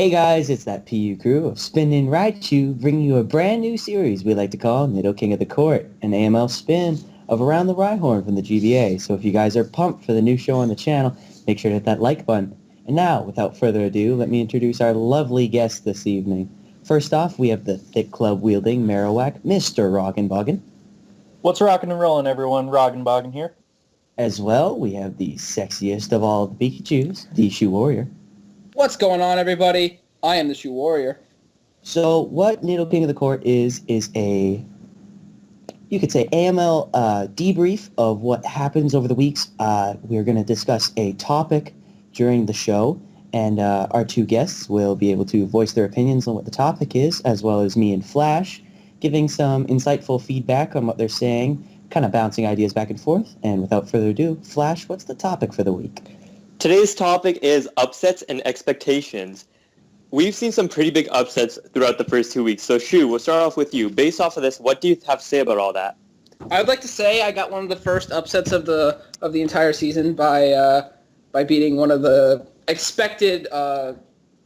Hey guys, it's that PU crew of Spinda and Raichu bringing you a brand new series we like to call Nidoking of the Court, an AML spin of Around the Rhyhorn from the GBA. So if you guys are pumped for the new show on the channel, make sure to hit that like button. And now, without further ado, let me introduce our lovely guest this evening. First off, we have the thick club-wielding Marowak, Mr. Roggenboggin. What's rockin' and rollin', everyone? Roggenboggin here. As well, we have the sexiest of all the Pikachus, the Shoe Warrior. What's going on, everybody? I am the Shoe Warrior. So what Nidoking of the Court is a, you could say, AML debrief of what happens over the weeks. We're going to discuss a topic during the show, and our two guests will be able to voice their opinions on what the topic is, as well as me and Flash, giving some insightful feedback on what they're saying, kind of bouncing ideas back and forth. And without further ado, Flash, what's the topic for the week? Today's topic is upsets and expectations. We've seen some pretty big upsets throughout the first 2 weeks. So, Shu, we'll start off with you. Based off of this, what do you have to say about all that? I would like to say I got one of the first upsets of the entire season by beating one of the expected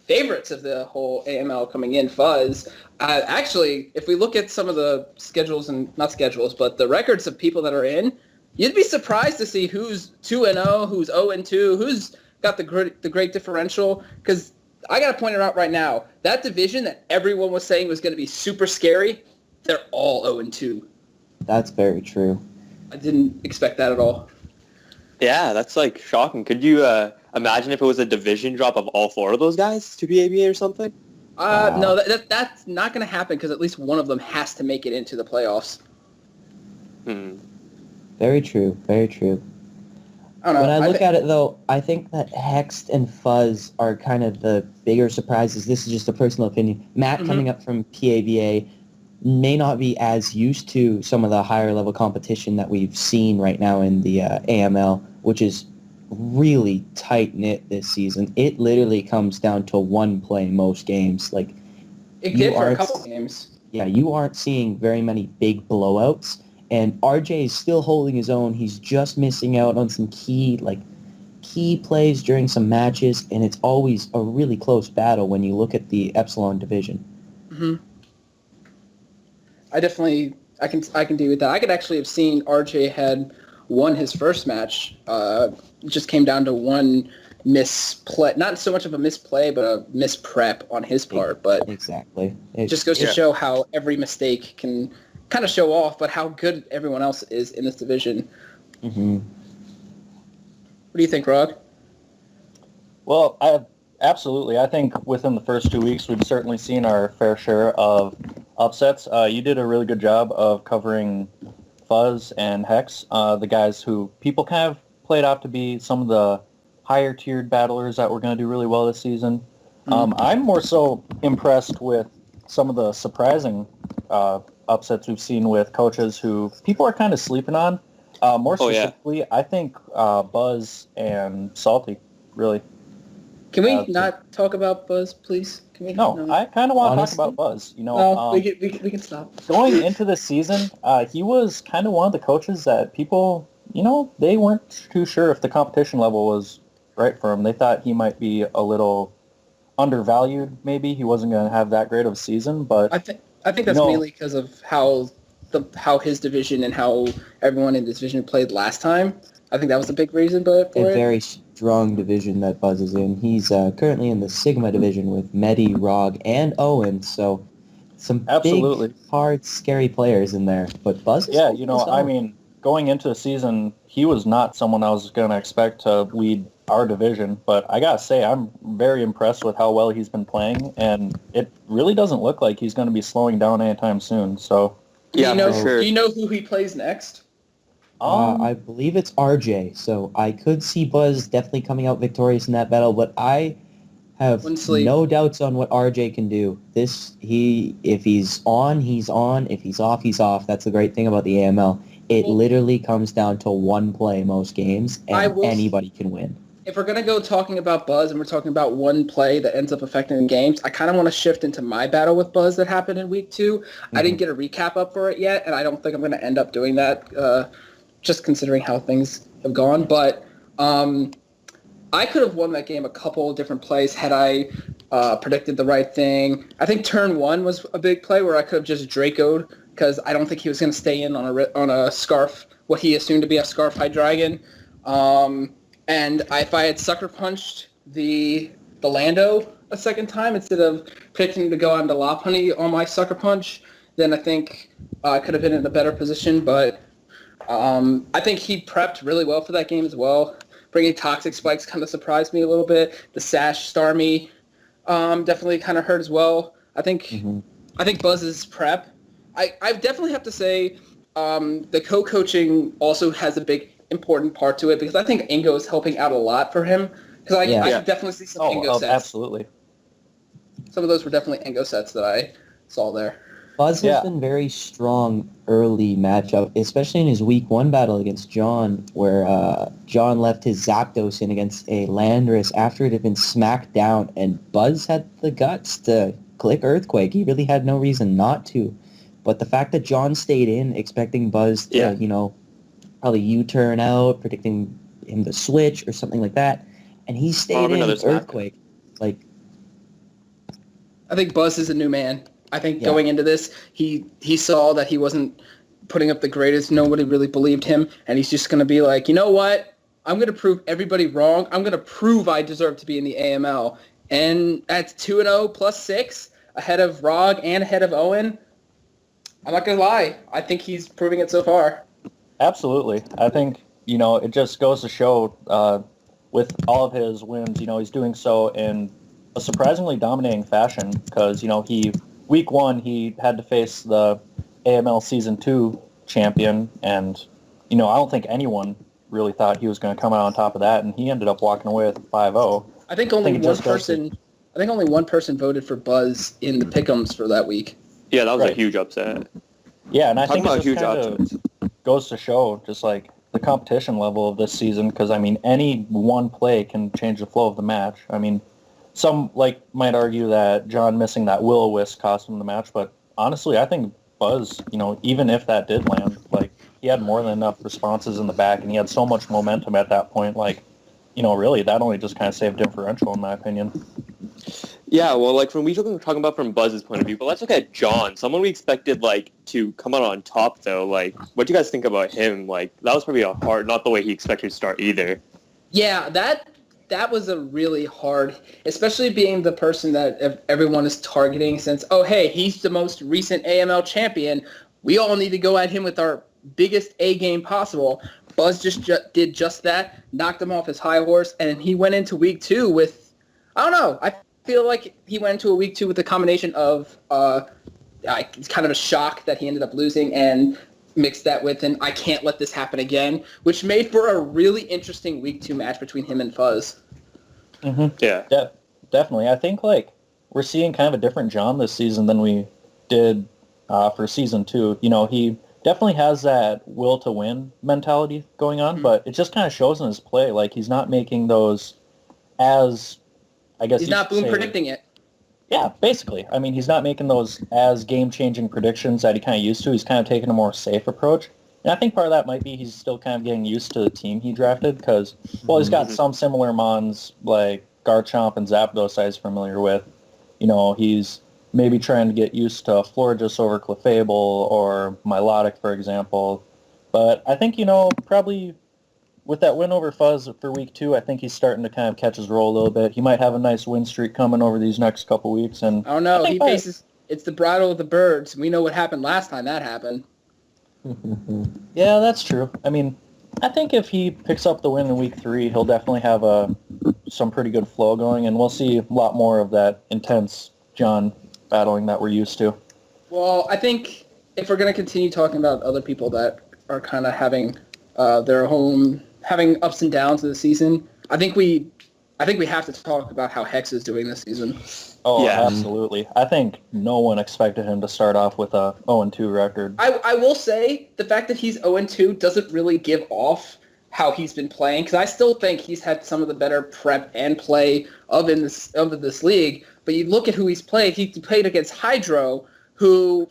favorites of the whole AML coming in, Fuzz. Actually, if we look at some of the schedules, and not schedules, but the records of people that are in, you'd be surprised to see who's 2-0, who's 0-2, who's got the great differential. Because I got to point it out right now, that division that everyone was saying was going to be super scary, they're all 0-2. That's very true. I didn't expect that at all. Yeah, that's like shocking. Could you imagine if it was a division drop of all four of those guys to PABA or something? Wow. No, that's not going to happen because at least one of them has to make it into the playoffs. Very true, very true. I don't know. When I look at it, though, I think that Hext and Fuzz are kind of the bigger surprises. This is just a personal opinion. Matt, coming up from PABA, may not be as used to some of the higher-level competition that we've seen right now in the AML, which is really tight-knit this season. It literally comes down to one play most games. Like, it did for a couple games. Yeah, you aren't seeing very many big blowouts. And RJ is still holding his own. He's just missing out on some key plays during some matches, and it's always a really close battle when you look at the Epsilon division. I can deal with that. I could actually have seen RJ had won his first match. Just came down to one misplay, not so much of a misplay, but a misprep on his part. But exactly, it just goes to show how every mistake can kind of show off, but how good everyone else is in this division. What do you think, Rod? Well, absolutely. I think within the first 2 weeks, we've certainly seen our fair share of upsets. You did a really good job of covering Fuzz and Hex, the guys who people kind of played out to be some of the higher-tiered battlers that were going to do really well this season. I'm more so impressed with some of the surprising upsets we've seen with coaches who people are kind of sleeping on. More specifically, I think Buzz and Salty, really. Can we not talk about Buzz, please? Can we? No, I kind of want to talk about Buzz. You know, no, we can stop. Going into the season, he was kind of one of the coaches that people, they weren't too sure if the competition level was right for him. They thought he might be a little undervalued, maybe. He wasn't going to have that great of a season, but I think that's mainly because of how his division and how everyone in this division played last time. I think that was the big reason for it. Very strong division that Buzz is in. He's currently in the Sigma division with Medi, Rog, and Owen, so some big, hard, scary players in there. But Buzz is going into the season, he was not someone I was going to expect to lead our division, but I gotta say, I'm very impressed with how well he's been playing, and it really doesn't look like he's going to be slowing down anytime soon. So, do you know who he plays next? I believe it's RJ, so I could see Buzz definitely coming out victorious in that battle, but I have no doubts on what RJ can do. If he's on, he's on. If he's off, he's off. That's the great thing about the AML. It literally comes down to one play most games, and anybody can win. If we're going to go talking about Buzz and we're talking about one play that ends up affecting the games, I kind of want to shift into my battle with Buzz that happened in week 2. I didn't get a recap up for it yet, and I don't think I'm going to end up doing that, just considering how things have gone. But I could have won that game a couple of different plays had I predicted the right thing. I think turn 1 was a big play where I could have just Draco'd because I don't think he was going to stay in on a Scarf, what he assumed to be a Scarf Hydreigon. And if I had Sucker Punched the Lando a second time instead of predicting to go on to Lopunny on my Sucker Punch, then I think I could have been in a better position. But I think he prepped really well for that game as well. Bringing Toxic Spikes kind of surprised me a little bit. The Sash Starmie definitely kind of hurt as well. I think Buzz's prep. I definitely have to say the co-coaching also has a big important part to it because I think Ingo is helping out a lot for him. Because I could definitely see some Ingo sets. Absolutely. Some of those were definitely Ingo sets that I saw there. Buzz has been very strong early matchup, especially in his week 1 battle against John, where John left his Zapdos in against a Landorus after it had been smacked down, and Buzz had the guts to click Earthquake. He really had no reason not to. But the fact that John stayed in, expecting Buzz to, probably U-turn out, predicting him to switch or something like that, and he stayed in with Earthquake. Like, I think Buzz is a new man. I think going into this, he saw that he wasn't putting up the greatest. Nobody really believed him, and he's just going to be like, you know what? I'm going to prove everybody wrong. I'm going to prove I deserve to be in the AML. And at 2-0 plus 6, ahead of Rog and ahead of Owen, I'm not going to lie. I think he's proving it so far. Absolutely. I think, it just goes to show with all of his wins, he's doing so in a surprisingly dominating fashion because, Week 1, he had to face the AML Season 2 champion, and, I don't think anyone really thought he was going to come out on top of that, and he ended up walking away with 5-0. I think only one person voted for Buzz in the pick'ems for that week. Yeah, that was a huge upset. Yeah, and I think it just kind of goes to show just, like, the competition level of this season, because, any one play can change the flow of the match. Some might argue that John missing that Will-O-Wisp cost him the match, but honestly, I think Buzz, even if that did land, he had more than enough responses in the back, and he had so much momentum at that point, really, that only just kind of saved differential, in my opinion. Yeah, well, when we talking about from Buzz's point of view, but let's look at John, someone we expected, to come out on top, though. What do you guys think about him? That was probably not the way he expected to start either. Yeah, that was a really hard, especially being the person that everyone is targeting since, he's the most recent AML champion. We all need to go at him with our biggest A game possible. Buzz just did just that, knocked him off his high horse, and he went into week 2 with, I don't know, I feel like he went into a week 2 with a combination of it's kind of a shock that he ended up losing and mixed that with an I can't let this happen again, which made for a really interesting week 2 match between him and Fuzz. Mm-hmm. Yeah. Definitely. I think, we're seeing kind of a different John this season than we did for Season 2. He definitely has that will to win mentality going on, but it just kind of shows in his play. He's not making those as, I guess he's not boom predicting it. Yeah, basically. He's not making those as game-changing predictions that he kind of used to. He's kind of taking a more safe approach. And I think part of that might be he's still kind of getting used to the team he drafted because, he's got some similar mons like Garchomp and Zapdos I was familiar with. He's maybe trying to get used to Florges over Clefable or Milotic, for example. But I think, probably with that win over Fuzz for week 2, I think he's starting to kind of catch his roll a little bit. He might have a nice win streak coming over these next couple weeks. And I don't know. It's the bridle of the birds. We know what happened last time that happened. Yeah, that's true. I think if he picks up the win in week 3, he'll definitely have some pretty good flow going, and we'll see a lot more of that intense John battling that we're used to. Well, I think if we're going to continue talking about other people that are kind of having having ups and downs of the season, I think we have to talk about how Hex is doing this season. Oh, yeah, absolutely. I think no one expected him to start off with a 0-2 record. I will say the fact that he's 0-2 doesn't really give off how he's been playing, because I still think he's had some of the better prep and play of this league. But you look at who he's played. He played against Hydro, who,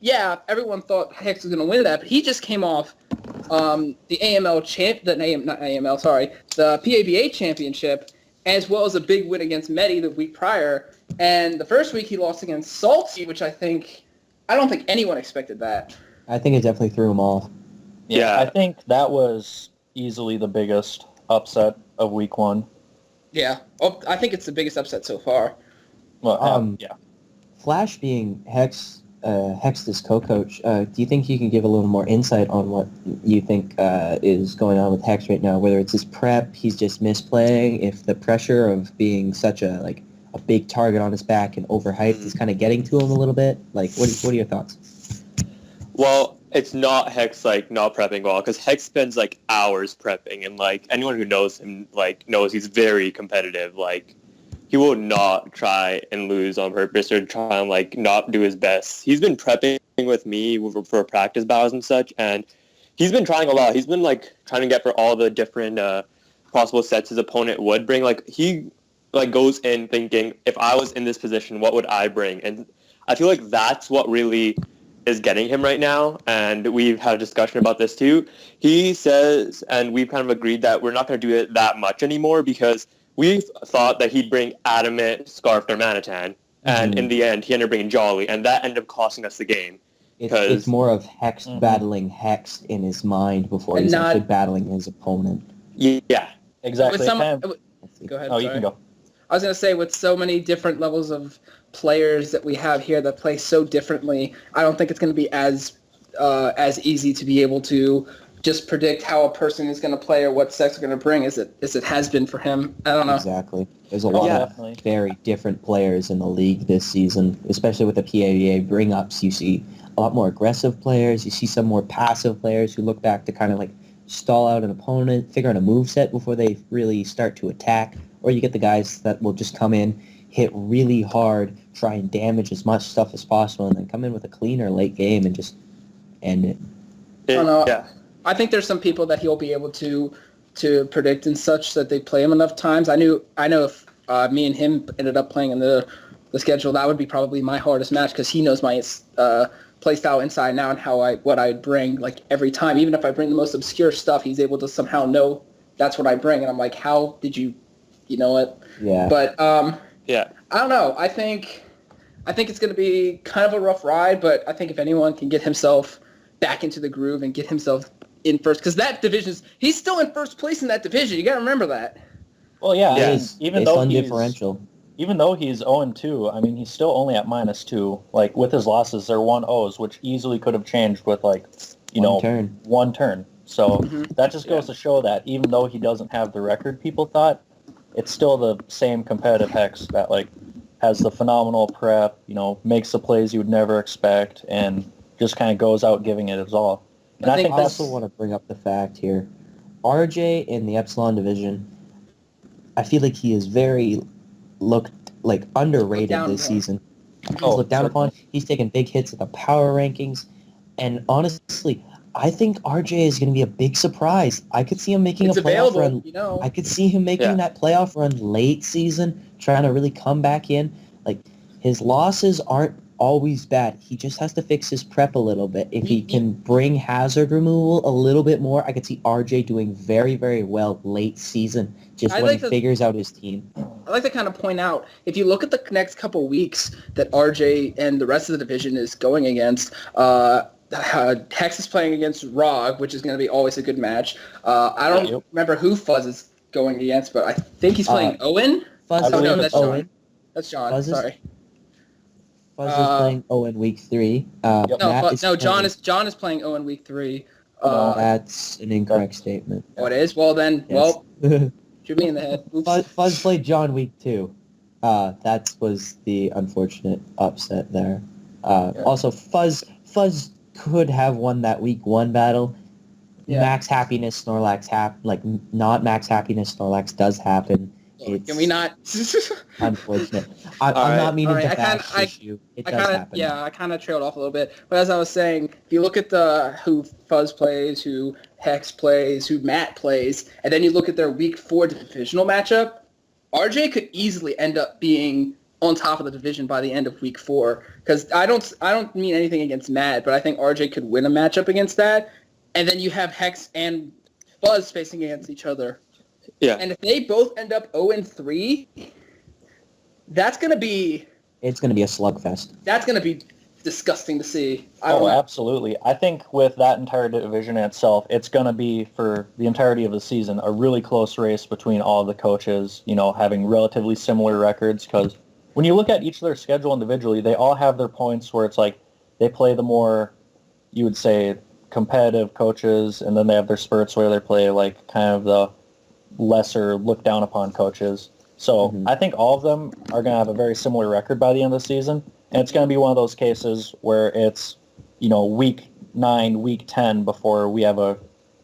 everyone thought Hex was going to win that, but he just came off the PABA championship, as well as a big win against Medi the week prior, And the first week he lost against Salty, which I don't think anyone expected that. I think it definitely threw him off. Yeah, Yeah. I think that was easily the biggest upset of week 1. Yeah. Oh, I think it's the biggest upset so far. Well, yeah. Flash being Hex's co-coach, do you think you can give a little more insight on what you think is going on with Hex right now? Whether it's his prep, he's just misplaying, if the pressure of being such a big target on his back and overhyped is kind of getting to him a little bit. Like, what are your thoughts? Well, it's not Hex not prepping well, because Hex spends hours prepping, and anyone who knows him knows he's very competitive. He will not try and lose on purpose or try and not do his best. He's been prepping with me for practice battles and such, and he's been trying a lot. He's been trying to get for all the different possible sets his opponent would bring. He goes in thinking, if I was in this position, what would I bring? And I feel like that's what really is getting him right now, and we've had a discussion about this too. He says, and we've kind of agreed that we're not going to do it that much anymore, because we thought that he'd bring Adamant, Scarfed, or Manitan, and in the end, he ended up bringing Jolly, and that ended up costing us the game. It's more of Hex battling Hex in his mind before he's actually battling his opponent. Yeah, Exactly. Go ahead. Oh, sorry. you can go. I was going to say, with so many different levels of players that we have here that play so differently, I don't think it's going to be as easy to be able to just predict how a person is going to play or what sets are going to bring as it has been for him. I don't know. Exactly. There's a lot of very different players in the league this season, especially with the PABA bring-ups. You see a lot more aggressive players. You see some more passive players who look back to kind of stall out an opponent, figure out a moveset before they really start to attack. Or you get the guys that will just come in, hit really hard, try and damage as much stuff as possible, and then come in with a cleaner late game and just end it. I don't know. Yeah. I think there's some people that he'll be able to predict and such that they play him enough times. I know if me and him ended up playing in the schedule, that would be probably my hardest match, because he knows my play style inside and out and what I'd bring every time. Even if I bring the most obscure stuff, he's able to somehow know that's what I bring, and I'm like, how did you know it? Yeah. But Yeah. I don't know. I think it's going to be kind of a rough ride, but I think if anyone can get himself back into the groove and get himself in first, because that he's still in first place in that division. You got to remember that. Well, yeah. Yeah. I mean, even though he's 0-2, I mean, he's still only at -2. With his losses, they're 1-0s, which easily could have changed with one turn. So that just goes to show that even though he doesn't have the record people thought, it's still the same competitive Hex that has the phenomenal prep, makes the plays you would never expect, and just kind of goes out giving it his all. And I think I also want to bring up the fact here, RJ in the Epsilon division, I feel like he is very underrated this season. He's looked down upon. He's taken big hits at the power rankings, and honestly, I think RJ is going to be a big surprise. I could see him making a playoff run. I could see him making that playoff run late season, trying to really come back in. His losses aren't always bad. He just has to fix his prep a little bit. If he can bring hazard removal a little bit more, I could see RJ doing very, very well late season, just when he figures out his team. I like to kind of point out, if you look at the next couple weeks that RJ and the rest of the division is going against, Hex is playing against Rog, which is going to be always a good match. I don't remember who Fuzz is going against, but I think he's playing Owen. Fuzz is playing that's Owen. John. That's John. Sorry. Fuzz is playing Owen week 3. John is playing Owen week 3. That's an incorrect statement. Oh, it is? Well, then, shoot me in the head. Oops. Fuzz played John week 2. That was the unfortunate upset there. Also, Fuzz could have won that week 1 battle. Yeah. Max Happiness, Snorlax not Max Happiness, Snorlax does happen. Can we not? Unfortunate. I'm not meaning to bash you. It does happen. Yeah, I kind of trailed off a little bit. But as I was saying, if you look at who Fuzz plays, who Hex plays, who Matt plays, and then you look at their week 4 divisional matchup, RJ could easily end up being on top of the division by the end of week 4. Because I don't mean anything against Matt, but I think RJ could win a matchup against that. And then you have Hex and Fuzz facing against each other. Yeah. And if they both end up 0-3, That's gonna be a slugfest. That's gonna be disgusting to see. I don't Oh, know. absolutely. I think with that entire division in itself, it's going to be, for the entirety of the season, a really close race between all of the coaches, having relatively similar records. Because when you look at each of their schedule individually, they all have their points where it's like they play the more, you would say, competitive coaches, and then they have their spurts where they play like kind of the lesser looked down upon coaches. So I think all of them are going to have a very similar record by the end of the season. And it's going to be one of those cases where it's, week 9, week 10 before we have a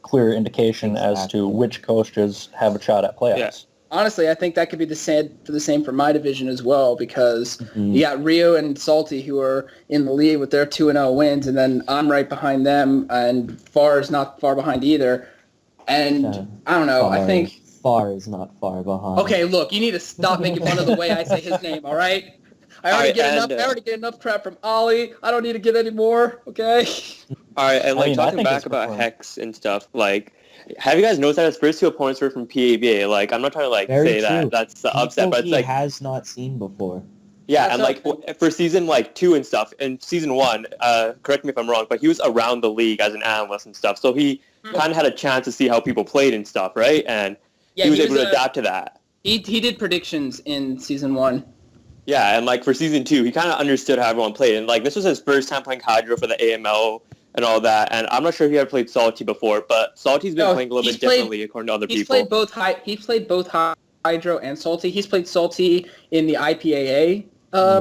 clear indication as to which coaches have a shot at playoffs. Yeah. Honestly, I think that could be the same for my division as well, because you got Rio and Salty who are in the lead with their 2-0 wins, and then I'm right behind them, and Far is not far behind either. And I don't know, I think... Far is not far behind. Okay, look, you need to stop making fun of the way I say his name, all right? I already get enough crap from Ollie. I don't need to get any more, okay? All right, and talking back about fun. Hex and stuff, have you guys noticed that his first 2 opponents were from PABA? I'm not trying to say that that's the upset, but it's he has not seen before. Yeah, and for season 2 and stuff, in season 1, correct me if I'm wrong, but he was around the league as an analyst and stuff, so he kind of had a chance to see how people played and stuff, right? And he was able to adapt to that. He did predictions in season 1. Yeah, and for season 2, he kind of understood how everyone played, and this was his first time playing Hydro for the AML and all that, and I'm not sure if he had played Salty before, but Salty's been playing a little bit differently according to other people. He's played both Hydro and Salty. He's played Salty in the IPAA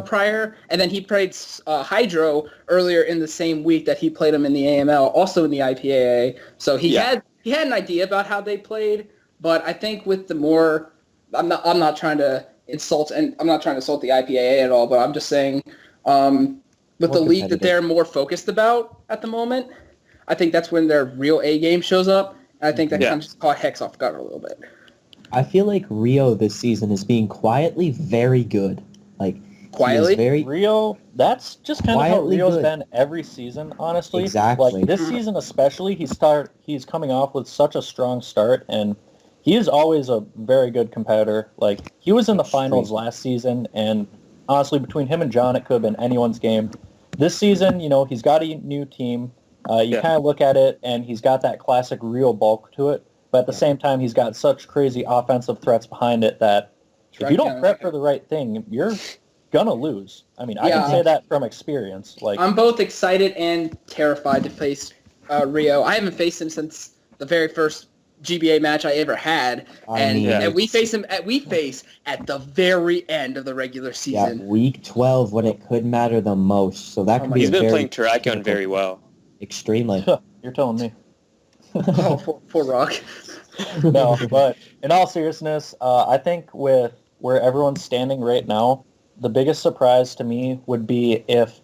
prior, and then he played Hydro earlier in the same week that he played him in the AML, also in the IPAA. So he had an idea about how they played, but I think with the more, I'm not trying to insult, and I'm not trying to insult the IPAA at all, but I'm just saying with the league that they're more focused about at the moment, I think that's when their real A game shows up. And I think that kind of just caught Hex off guard a little bit. I feel like Rio this season is being quietly very good. Quietly? Rio, that's just kind of how Rio's been every season, honestly. Exactly. This season especially, he's coming off with such a strong start, and he is always a very good competitor. He was in the finals last season, and honestly, between him and John, it could have been anyone's game. This season, he's got a new team. You kind of look at it, and he's got that classic Rio bulk to it, but at the same time, he's got such crazy offensive threats behind it that if you don't prep for the right thing, you're gonna lose. I mean, I can say that from experience. I'm both excited and terrified to face Rio. I haven't faced him since the very first GBA match I ever had, and we face him at the very end of the regular season. Yeah, week 12 when it could matter the most. So that could be. He's been playing Terrakion very well. Extremely. You're telling me. For Rock. No, but in all seriousness, I think with where everyone's standing right now, the biggest surprise to me would be if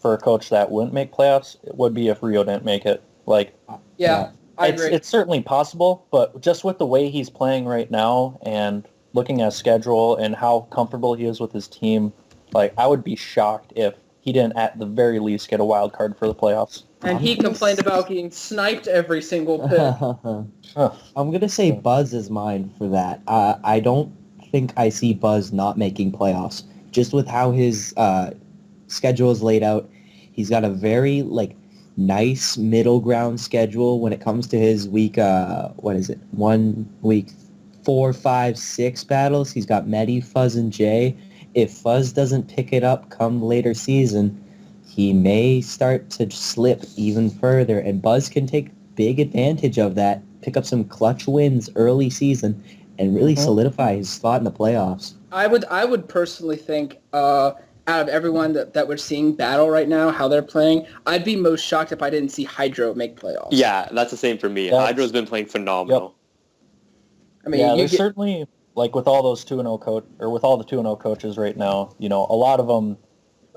for a coach that wouldn't make playoffs, it would be if Rio didn't make it. I agree. It's certainly possible, but just with the way he's playing right now and looking at his schedule and how comfortable he is with his team, I would be shocked if he didn't at the very least get a wild card for the playoffs. And he complained about getting sniped every single pick. I'm going to say Buzz is mine for that. I don't think I see Buzz not making playoffs. Just with how his schedule is laid out, he's got a very, nice middle ground schedule when it comes to his week, 1 week 4, 5, 6 battles. He's got Medi, Fuzz, and Jay. If Fuzz doesn't pick it up come later season, he may start to slip even further, and Buzz can take big advantage of that, pick up some clutch wins early season, and really solidify his spot in the playoffs. I would personally think out of everyone that we're seeing battle right now, how they're playing, I'd be most shocked if I didn't see Hydro make playoffs. Yeah, that's the same for me. Hydro's been playing phenomenal. Yep. I mean, there's certainly, with all those 2-0 with all the 2-0 coaches right now, a lot of them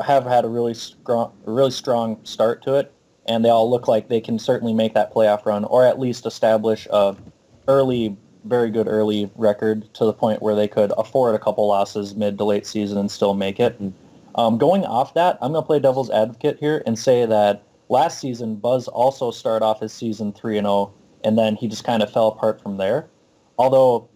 have had a really strong start to it, and they all look like they can certainly make that playoff run, or at least establish a very good early record to the point where they could afford a couple losses mid to late season and still make it. Going off that, I'm going to play devil's advocate here and say that last season, Buzz also started off his season 3-0, and then he just kind of fell apart from there. Although,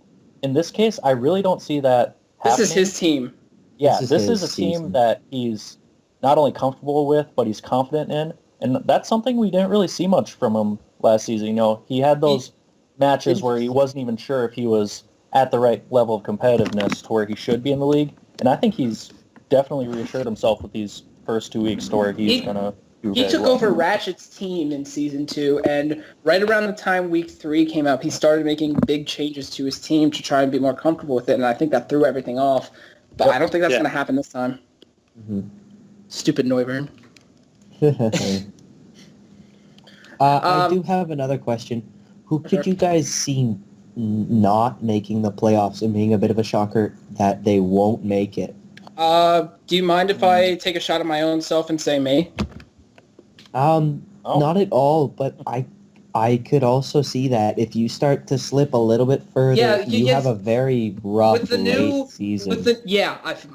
in this case, I really don't see that happening. This is his team. Yeah, This this is is a his team season. that he's not only comfortable with, but he's confident in. And that's something we didn't really see much from him last season. You know, he had those matches where he wasn't even sure if he was at the right level of competitiveness to where he should be in the league. And I think he's definitely reassured himself with these first 2 weeks to where he's He- going to do He very took well. over Ratchet's team in Season 2, and right around the time Week 3 came out, he started making big changes to his team to try and be more comfortable with it, and I think that threw everything off. But I don't think that's Yeah. going to happen this time. Mhm. Stupid Neuburn. I do have another question. Who could you guys see not making the playoffs and being a bit of a shocker that they won't make it? Do you mind if I take a shot at my own self and say me? Oh. Not at all, but I could also see that if you start to slip a little bit further, Yeah, you yes. have a very rough With the new late season. with the yeah, I've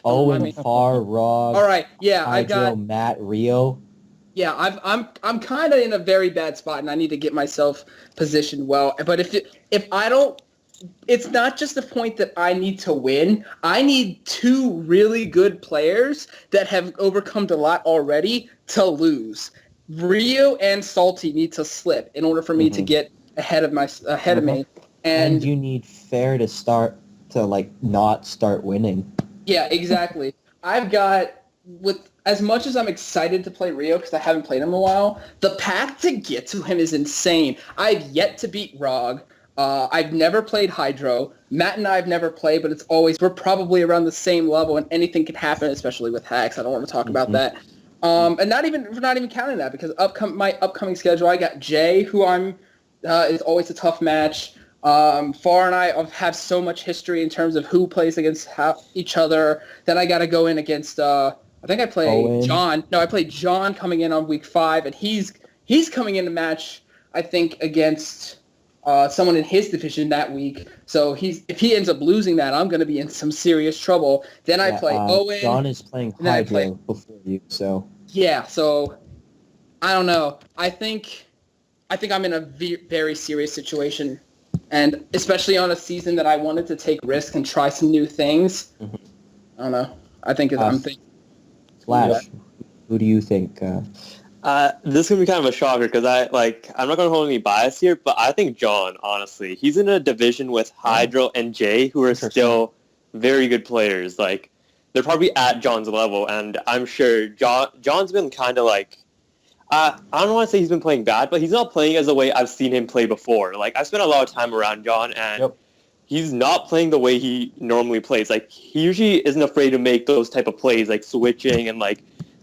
Owen, Far, Rog, All right, yeah, I Hydro, got Matt, Rio. yeah, I'm kind of in a very bad spot, and I need to get myself positioned well. But if I don't, it's not just the point that I need to win. I need two really good players that have overcome a lot already to lose. Rio and Salty need to slip in order for me to get ahead of me. And you need Fair to start to not start winning. Yeah, exactly. I've got, with as much as I'm excited to play Rio because I haven't played him in a while, the path to get to him is insane. I've yet to beat Rog. I've never played Hydro. Matt and I have never played, but we're probably around the same level, and anything can happen, especially with hacks. I don't want to talk about that. And not even counting that, because my upcoming schedule, I got Jay, who is always a tough match. Far and I have so much history in terms of who plays against each other. Then I got to go in against. I think I play Owen. John. No, I played John coming in on week 5, and he's coming in to match, I think, against someone in his division that week. So if he ends up losing that, I'm going to be in some serious trouble. Then I play Owen. John is playing and then I Hydro before you, so Yeah, so I don't know. I think I'm in a very serious situation, and especially on a season that I wanted to take risks and try some new things. I don't know. I think I'm thinking. Flash. Who do you think? This is gonna be kind of a shocker because I'm not gonna hold any bias here, but I think John, honestly, he's in a division with Hydro and Jay, who are still very good players. Like, they're probably at John's level, and I'm sure John's been kind of I don't want to say he's been playing bad, but he's not playing as the way I've seen him play before. Like, I've spent a lot of time around John, and he's not playing the way he normally plays. Like, he usually isn't afraid to make those type of plays, like switching and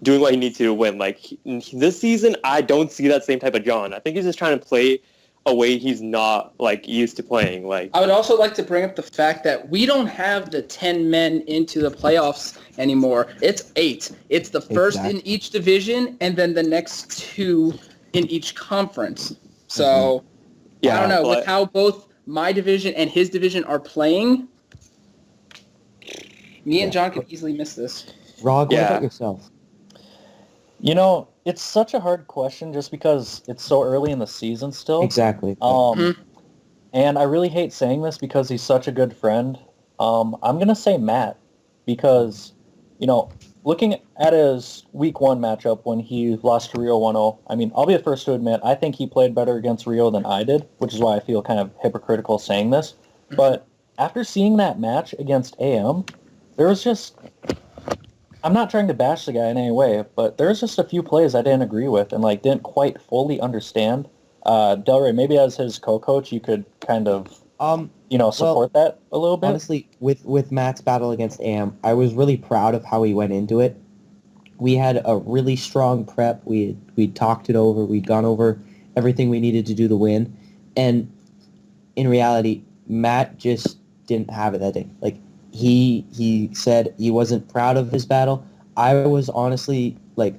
doing what he needs to win. Like, this season, I don't see that same type of John. I think he's just trying to play a way he's not used to playing. I would also like to bring up the fact that we don't have the 10 men into the playoffs anymore. It's 8. It's the first in each division, and then the next 2 in each conference. So I don't know, with how both my division and his division are playing, me and John could easily miss this. Rog, what about yourself? You know, it's such a hard question just because it's so early in the season still. Exactly. And I really hate saying this because he's such a good friend. I'm going to say Matt because, looking at his week 1 matchup when he lost to Rio 1-0, I mean, I'll be the first to admit, I think he played better against Rio than I did, which is why I feel kind of hypocritical saying this. But after seeing that match against AM, there was just... I'm not trying to bash the guy in any way, but there's just a few plays I didn't agree with and didn't quite fully understand. Delray, maybe as his co-coach, you could kind of support that a little bit. Honestly, with Matt's battle against AM, I was really proud of how he went into it. We had a really strong prep. We talked it over. We'd gone over everything we needed to do to win, and in reality, Matt just didn't have it that day. He said he wasn't proud of his battle. I was honestly,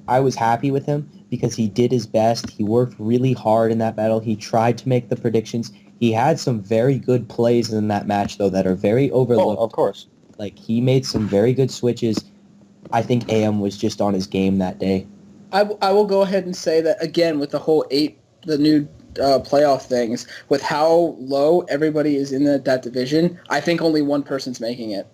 I was happy with him because he did his best. He worked really hard in that battle. He tried to make the predictions. He had some very good plays in that match, though, that are very overlooked. Oh, of course. He made some very good switches. I think AM was just on his game that day. I will go ahead and say that, again, with the new playoff things, with how low everybody is in that division, I think only one person's making it.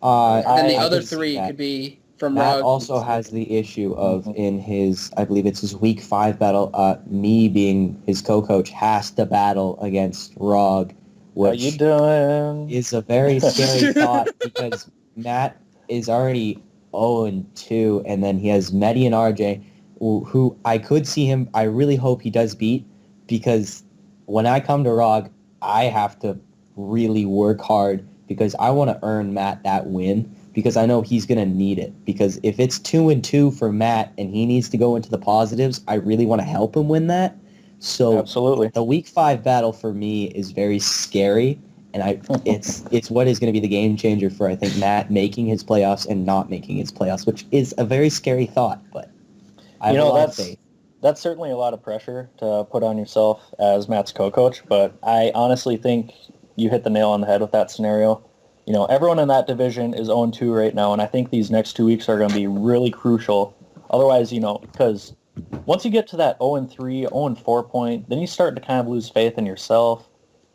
And then the I other can see three that. could be from Matt Rog. also has the issue of in his, I believe it's his week 5 battle, me being his co-coach has to battle against Rog, How you which doing? is a very scary thought because Matt is already 0-2, and then he has Medi and RJ, who I could see him. I really hope he does beat, because when I come to Rog, I have to really work hard because I want to earn Matt that win, because I know he's going to need it. Because if it's 2-2 for Matt and he needs to go into the positives, I really want to help him win that. So Absolutely. the week 5 battle for me is very scary, and it's what is going to be the game changer for, I think, Matt making his playoffs and not making his playoffs, which is a very scary thought, but I have a lot of faith. That's certainly a lot of pressure to put on yourself as Matt's co-coach, but I honestly think you hit the nail on the head with that scenario. You know, everyone in that division is 0-2 right now, and I think these next 2 weeks are going to be really crucial. Otherwise, you know, because once you get to that 0-3, 0-4 point, then you start to kind of lose faith in yourself,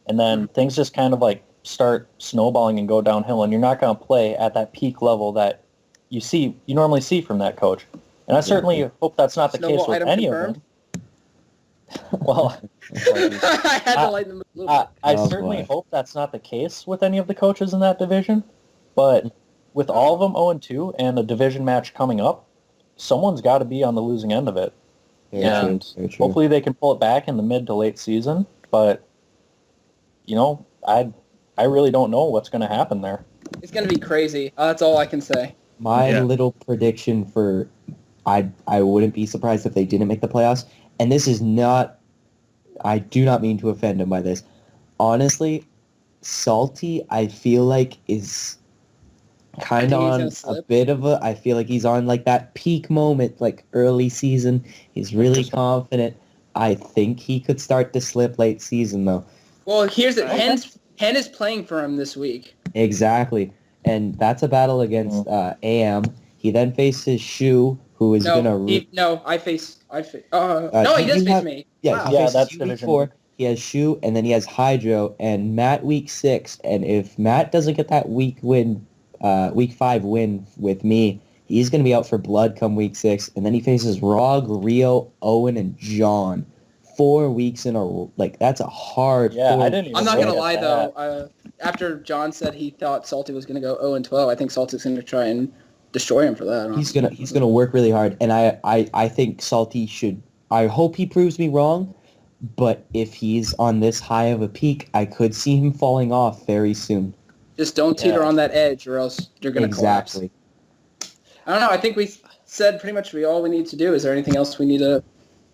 and then things just kind of like start snowballing and go downhill, and you're not going to play at that peak level that you normally see from that coach. And I certainly hope that's not the case Snowball with item any confirmed? of them. Well, I had to lighten them a little bit. I Oh, certainly boy. hope that's not the case with any of the coaches in that division. But with all of them 0-2 and a division match coming up, someone's got to be on the losing end of it. Very true. Hopefully they can pull it back in the mid to late season. But, you know, I really don't know what's going to happen there. It's going to be crazy. That's all I can say. My little prediction for I wouldn't be surprised if they didn't make the playoffs, and this is not, I do not mean to offend him by this. Honestly, Salty, I feel like, is kind of I think he's on gonna a slip. bit of a, I feel like he's on like that peak moment, like early season. He's really confident. I think he could start to slip late season, though. Well, here's it. Okay. Hen is playing for him this week. Exactly. And that's a battle against AM. He then faces Shu, who is going to... I face. No, he does face me. Yeah, Wow. he faces that's you week division 4. He has Shu, and then he has Hydro, and Matt week 6. And if Matt doesn't get that week 5 win with me, he's going to be out for blood come week 6. And then he faces Rog, Rio, Owen, and John. 4 weeks in a row. Like, that's a hard I didn't even I'm not going to look lie, at that. though. After John said he thought Salty was going to go 0-12, I think Salty's going to try and destroy him for that. He's gonna work really hard, and I think Salty should. I hope he proves me wrong, but if he's on this high of a peak, I could see him falling off very soon. Just don't teeter Yeah. on that edge, or else you're going to collapse. Exactly. I don't know. I think we said pretty much all we need to do. Is there anything else we need to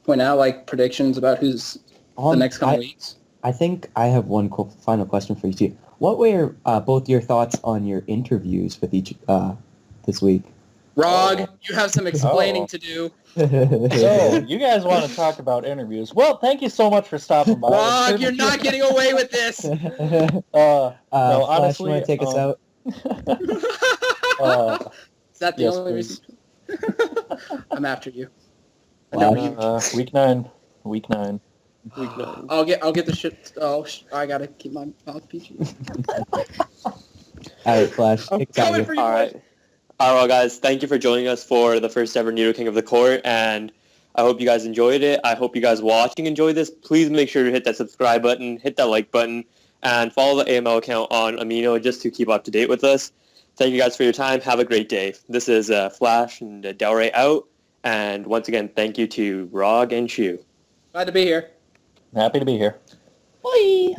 point out, like predictions about who's the next couple weeks? I think I have one final question for you too. What were both your thoughts on your interviews with each this week? Rog, you have some explaining to do. So, you guys want to talk about interviews. Well, thank you so much for stopping by. Rog, you're not getting away with this. No, Flash, honestly, you want to take us out? Is that the Yes, only please. reason? I'm after you. I know you. Week 9. Week 9. Week 9. I'll get the shit. I gotta keep my mouth peachy. All right, Flash, I'm take us out coming here. for you. All right. All right, well, guys, thank you for joining us for the first ever Nidoking of the Court, and I hope you guys enjoyed it. I hope you guys watching enjoyed this. Please make sure to hit that subscribe button, hit that like button, and follow the AML account on Amino just to keep up to date with us. Thank you guys for your time. Have a great day. This is Flash and Delray out, and once again, thank you to Rog and Shu. Glad to be here. Happy to be here. Bye.